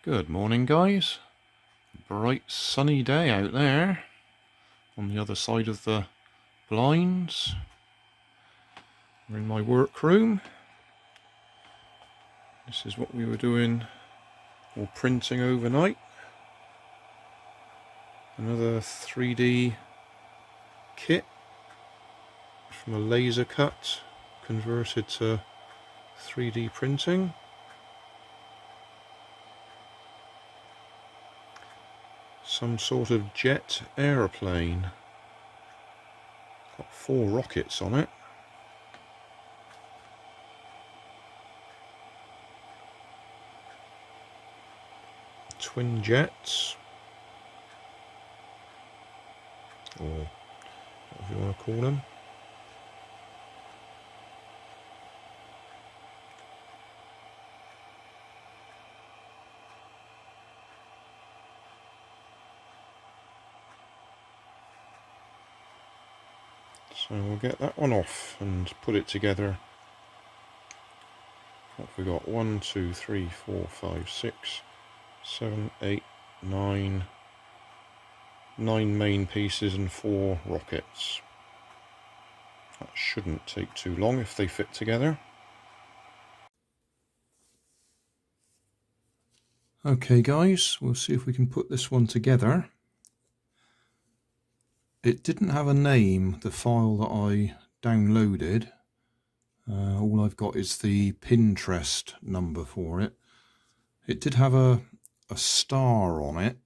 Good morning, guys. Bright sunny day out there on the other side of the blinds. We're in my workroom. This is what we were doing or printing overnight. Another 3D kit from a laser cut converted to 3D printing. Some sort of jet aeroplane. Got 4 rockets on it. Twin jets, or whatever you want to call them. So we'll get that one off and put it together. What have we got? 1, 2, 3, 4, 5, 6, 7, 8, 9. 9 main pieces and 4 rockets. That shouldn't take too long if they fit together. Okay guys, we'll see if we can put this one together. It didn't have a name, the file that I downloaded. All I've got is the Pinterest number for it. It did have a star on it,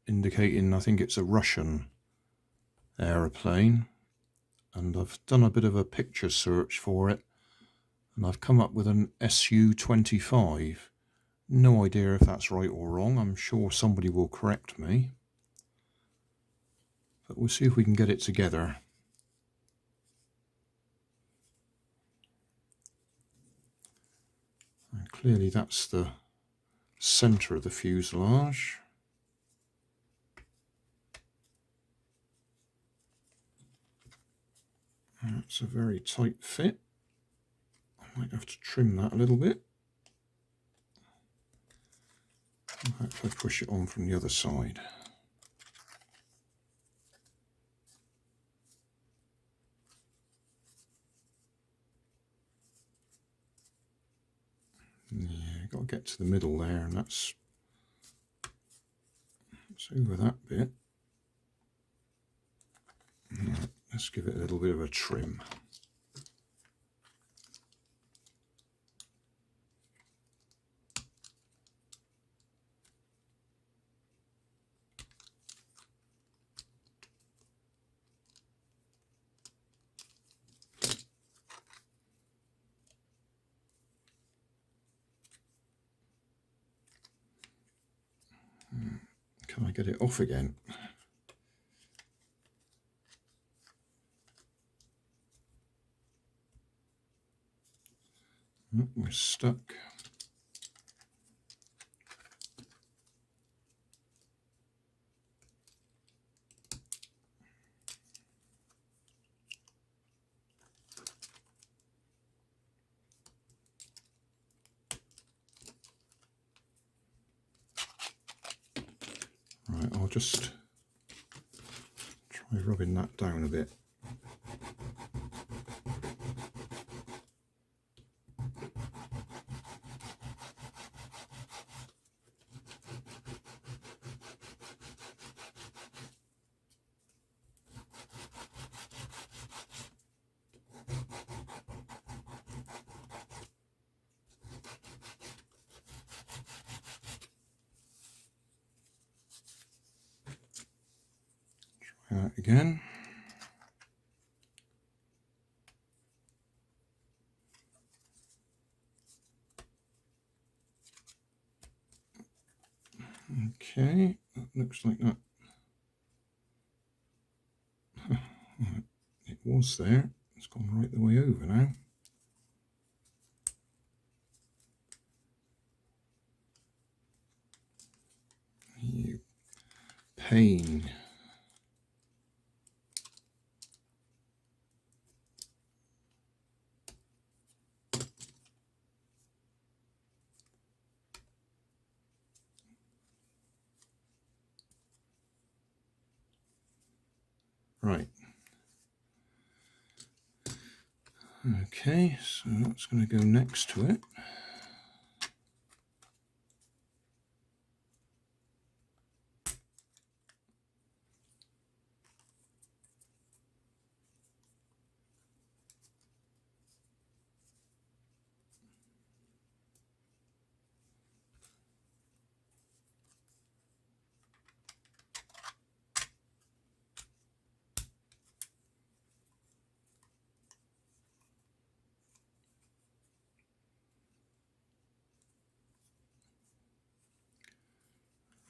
indicating I think it's a Russian aeroplane. And I've done a bit of a picture search for it, and I've come up with an Su-25. No idea if that's right or wrong. I'm sure somebody will correct me. But we'll see if we can get it together. And clearly that's the centre of the fuselage. That's a very tight fit. I might have to trim that a little bit. If I push it on from the other side. Yeah, got to get to the middle there, and that's over that bit. Right, let's give it a little bit of a trim. Can I get it off again? Oh, we're stuck. Right, I'll just try rubbing that down a bit. Try that again. Okay, that looks like that. It was there. It's gone right the way over now. You pain. Right. Okay, so that's going to go next to it.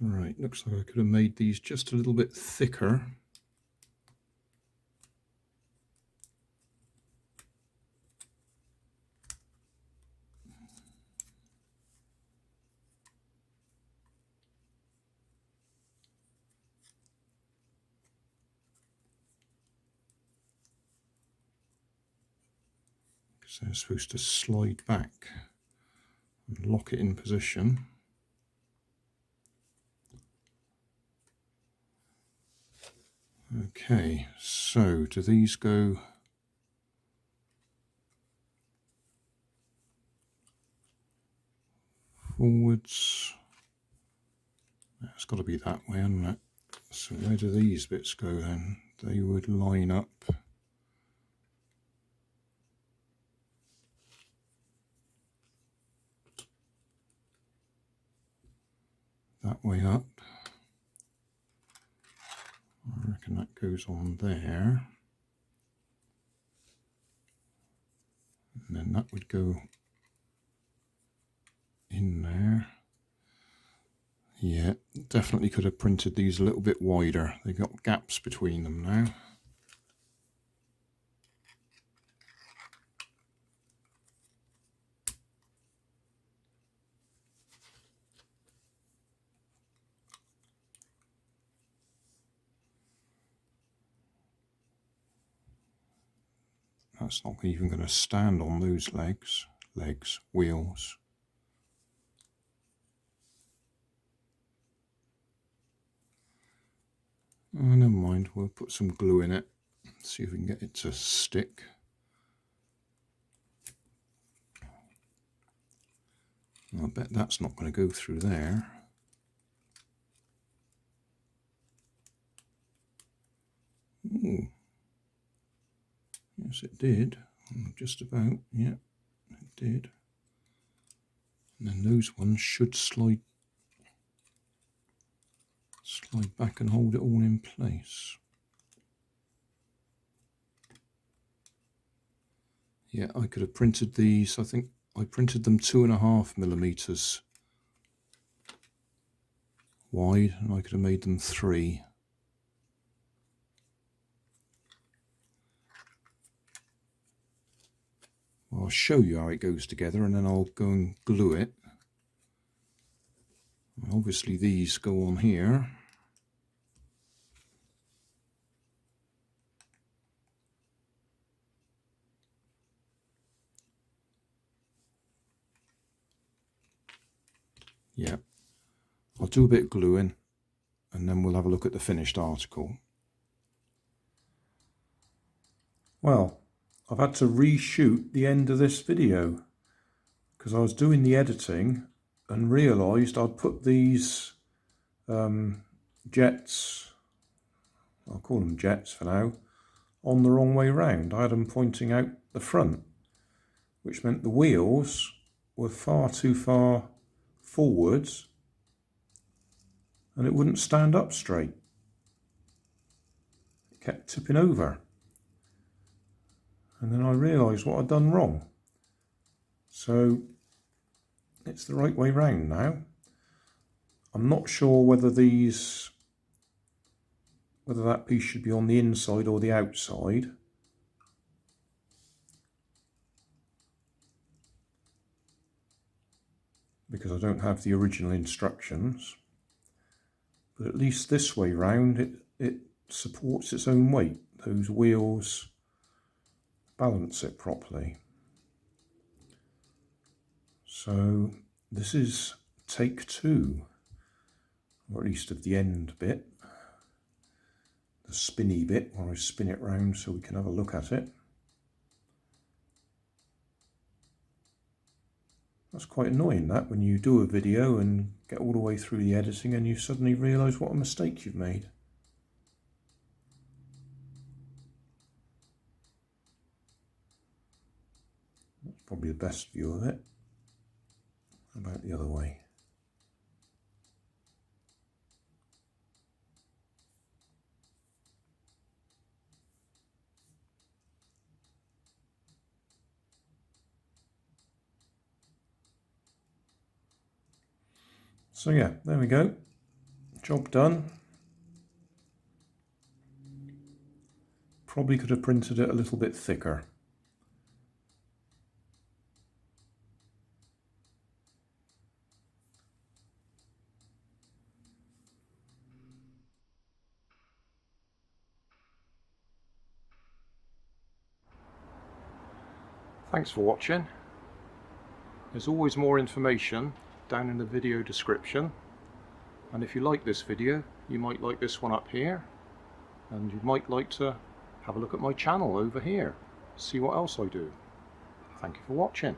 Right, looks like I could have made these just a little bit thicker. Because they're supposed to slide back and lock it in position. Okay, so do these go forwards? It's got to be that way, hasn't it? So where do these bits go then? They would line up that way up. I reckon that goes on there. And then that would go in there. Yeah, definitely could have printed these a little bit wider. They've got gaps between them now. That's not even going to stand on those wheels. Oh, never mind, we'll put some glue in it, see if we can get it to stick. I bet that's not going to go through there. Ooh. Yes, it did. Just about, yeah, it did. And then those ones should slide back and hold it all in place. Yeah, I could have printed these. I think I printed them 2.5mm wide, and I could have made them 3. I'll show you how it goes together, and then I'll go and glue it. Obviously these go on here. Yeah, I'll do a bit of gluing and then we'll have a look at the finished article. Well, I've had to reshoot the end of this video because I was doing the editing and realised I'd put these jets, I'll call them jets for now, on the wrong way round. I had them pointing out the front, which meant the wheels were far too far forwards and it wouldn't stand up straight. It kept tipping over. And then I realised what I'd done wrong. So it's the right way round now. I'm not sure whether that piece should be on the inside or the outside. Because I don't have the original instructions. But at least this way round it supports its own weight. Those wheels balance it properly. So this is take 2, or at least of the end bit. spinny bit while I spin it round so we can have a look at it. That's quite annoying, that, when you do a video and get all the way through the editing and you suddenly realise what a mistake you've made. That's probably the best view of it. How about the other way? So yeah, there we go. Job done. Probably could have printed it a little bit thicker. Thanks for watching. There's always more information down in the video description, and if you like this video you might like this one up here, and you might like to have a look at my channel over here, see what else I do. Thank you for watching.